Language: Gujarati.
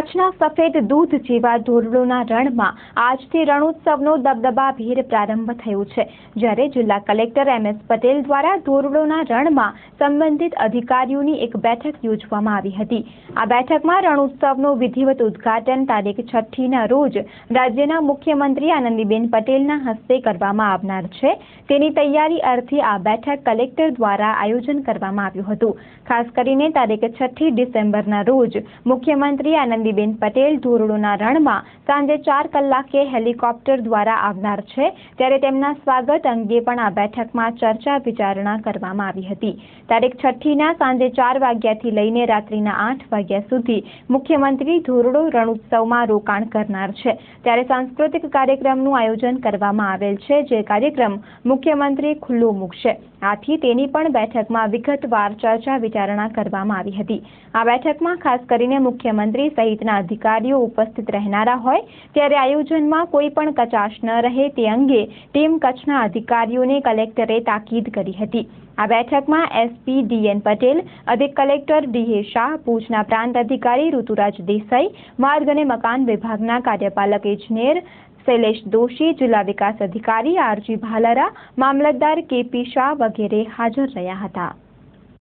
કચ્છના સફેદ દૂધ જેવા ધોરડોના રણમાં આજથી રણોત્સવનો દબદબાભેર પ્રારંભ થયો છે। જ્યારે જિલ્લા કલેક્ટર MS પટેલ દ્વારા ધોરડોના રણમાં સંબંધિત અધિકારીઓની એક બેઠક યોજવામાં આવી હતી। આ બેઠકમાં રણોત્સવનો વિધિવત ઉદ્ઘાટન તારીખ 6ના રોજ રાજ્યના મુખ્યમંત્રી આનંદીબેન પટેલના હસ્તે કરવામાં આવનાર છે। તેની તૈયારી અર્થે આ બેઠક કલેક્ટર દ્વારા આયોજન કરવામાં આવ્યું હતું। ખાસ કરીને તારીખ 6 ડિસેમ્બરના રોજ મુખ્યમંત્રી આનંદીબેન પટેલ ધોરડોના રણમાં સાંજે 4 કલાકે હેલિકોપ્ટર દ્વારા આવનાર છે, ત્યારે તેમના સ્વાગત અંગે પણ આ બેઠકમાં ચર્ચા વિચારણા કરવામાં આવી હતી। તારીખ 6ના સાંજે 4 વાગ્યાથી લઈને રાત્રિના 8 વાગ્યા સુધી મુખ્યમંત્રી ધોરડો રણોત્સવમાં રોકાણ કરનાર છે, ત્યારે સાંસ્કૃતિક કાર્યક્રમનું આયોજન કરવામાં આવેલ છે, જે કાર્યક્રમ મુખ્યમંત્રી ખુલ્લો મૂકશે। આથી તેની પણ બેઠકમાં વિગતવાર ચર્ચા વિચારણા કરવામાં આવી હતી। આ બેઠકમાં ખાસ કરીને મુખ્યમંત્રી સહિતના અધિકારીઓ ઉપસ્થિત રહેનારા હોય, ત્યારે આયોજનમાં કોઈ પણ કચાશ ન રહે તે અંગે ટીમ કચ્છના અધિકારીઓને કલેક્ટરે તાકીદ કરી હતી। આ બેઠકમાં SP DN પટેલ, અધિક કલેક્ટર DA શાહ, ભુજના પ્રાંત અધિકારી ઋતુરાજ દેસાઈ, માર્ગ અને મકાન વિભાગના કાર્યપાલક ઇજનેર શૈલેષ દોશી, જિલ્લા વિકાસ અધિકારી RG ભાલારા, મામલતદાર KP શાહ વગેરે હાજર રહ્યા હતા।